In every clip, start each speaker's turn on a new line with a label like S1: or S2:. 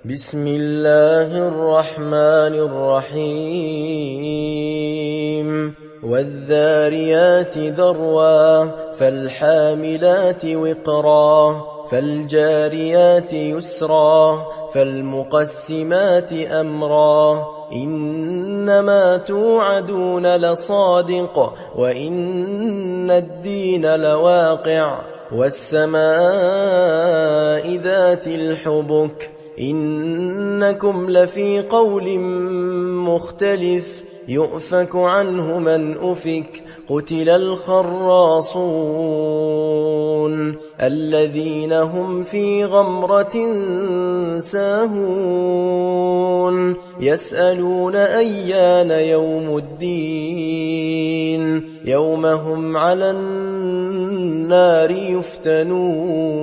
S1: بسم الله الرحمن الرحيم والذاريات ذروا فالحاملات وقرا فالجاريات يسرا فالمقسمات أمرا إنما توعدون لصادق وإن الدين لواقع والسماء ذات الحبك إنكم لفي قول مختلف يؤفك عنه من أفك قتل الخراصون الذين هم في غمرة ساهون يسألون أيان يوم الدين يوم هم على النار يفتنون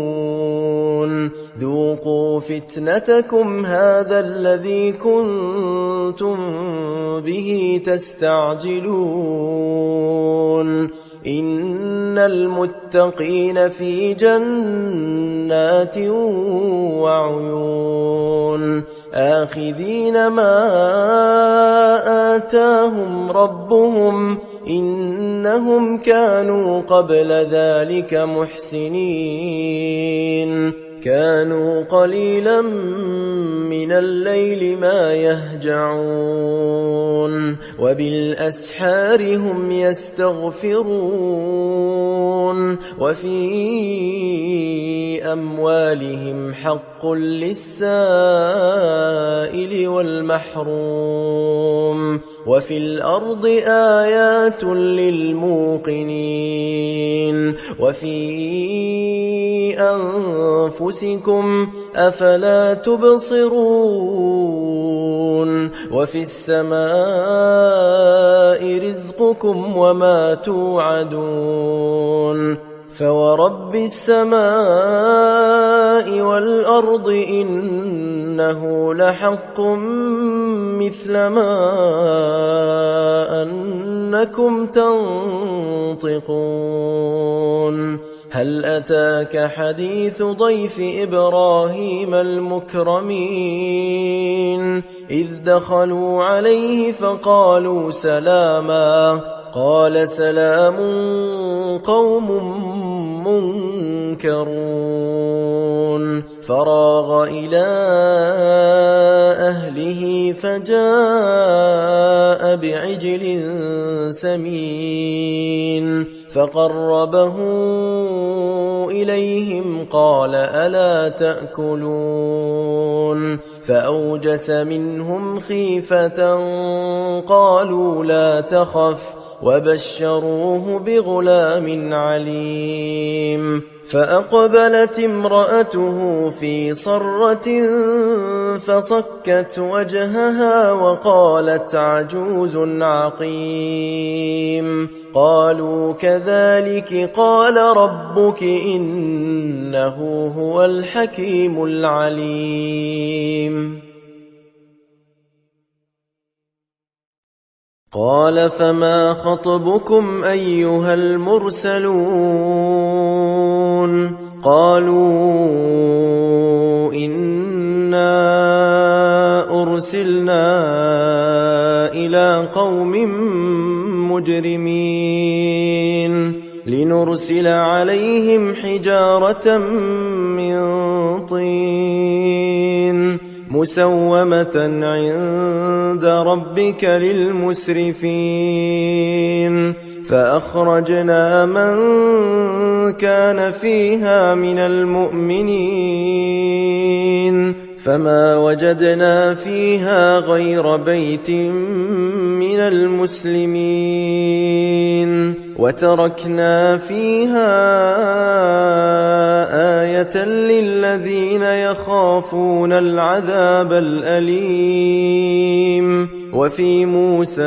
S1: ذوقوا فتنتكم هذا الذي كنتم به تستعجلون إن المتقين في جنات وعيون آخذين ما آتاهم ربهم إنهم كانوا قبل ذلك محسنين كانوا قليلا من الليل ما يهجعون وبالأسحار هم يستغفرون وفي أموالهم حق للسائل والمحروم وفي الأرض آيات للموقنين وفي أنفسكم أفلا تبصرون وفي السماء رزقكم وما توعدون فورب السماء والأرض إنه لحق مثل ما أنكم تنطقون هل أتاك حديث ضيف إبراهيم المكرمين إذ دخلوا عليه فقالوا سلاما قال سلام قوم منكرون فراغ إلى أهله فجاء بعجل سمين فقربه إليهم قال ألا تأكلون فأوجس منهم خيفة قالوا لا تخف وبشروه بغلام عليم فأقبلت امرأته في صرة فصكت وجهها وقالت عجوز عقيم قالوا كذلك قال ربك إنه هو الحكيم العليم قال فما خطبكم أيها المرسلون قالوا إنا أرسلنا إلى قوم مجرمين لنرسل عليهم حجارة من طين مسومة عند ربك للمسرفين فأخرجنا من كان فيها من المؤمنين فما وجدنا فيها غير بيت من المسلمين وتركنا فيها آية للذين يخافون العذاب الأليم وفي موسى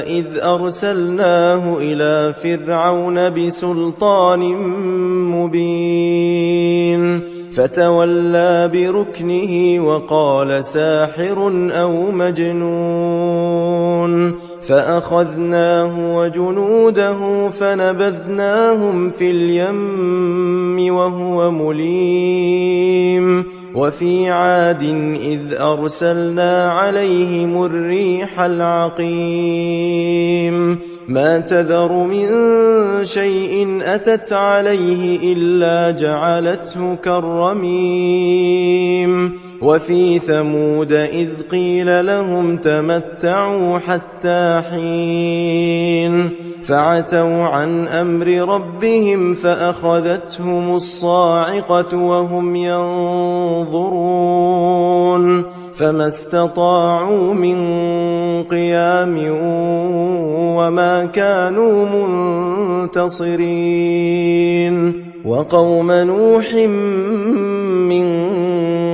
S1: إذ أرسلناه إلى فرعون بسلطان مبين فتولى بركنه وقال ساحر أو مجنون فأخذناه وجنوده فنبذناهم في اليم وهو مليم وفي عاد إذ أرسلنا عليهم الريح العقيم ما تذر من شيء أتت عليه إلا جعلته كالرميم وفي ثمود إذ قيل لهم تمتعوا حتى حين فعتوا عن أمر ربهم فأخذتهم الصاعقة وهم ينظرون فما استطاعوا من قيام وما كانوا منتصرين وقوم نوح من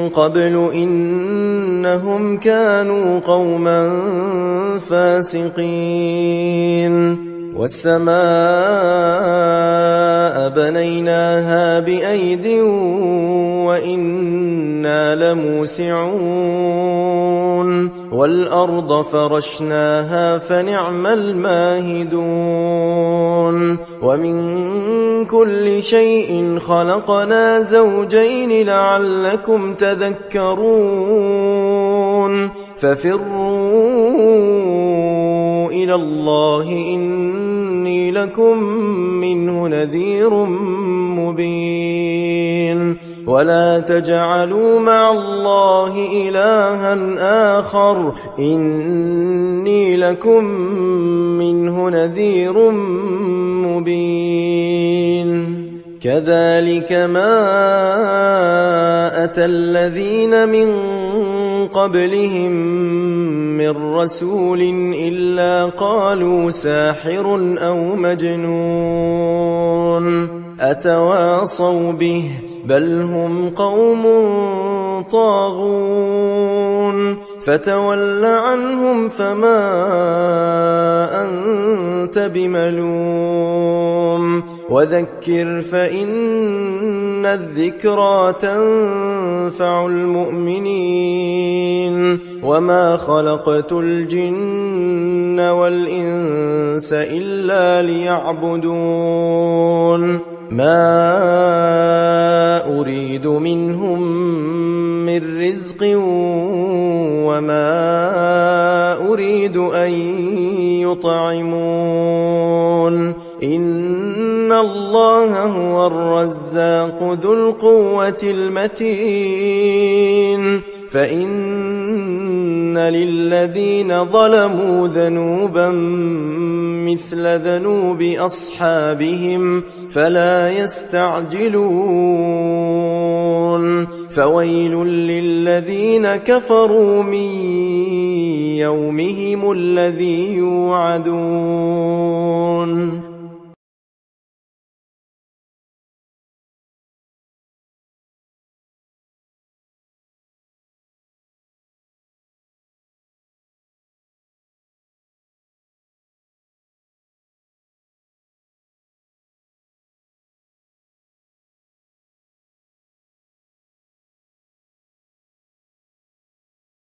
S1: قبل إنهم كانوا قوما فاسقين والسماء بنيناها بأيد وإنا لموسعون والأرض فرشناها فنعم الماهدون ومن كل شيء خلقنا زوجين لعلكم تذكرون ففروا إلى الله إني لكم منه نذير مبين ولا تجعلوا مع الله إلها آخر إني لكم منه نذير مبين كذلك ما أتى الذين من قبلهم من رسول إلا قالوا ساحر أو مجنون أتواصوا به بل هم قوم طاغون فتول عنهم فما أنت بملوم وذكر فإن الذكرى تنفع المؤمنين وما خلقت الجن والإنس إلا ليعبدون ما أريد منهم من رزق وما أريد أن يطعمون إن الله هو الرزاق ذو القوة المتين فإن للذين ظلموا ذنوبا مثل ذنوب أصحابهم فلا يستعجلون فويل للذين كفروا من يومهم الذي يوعدون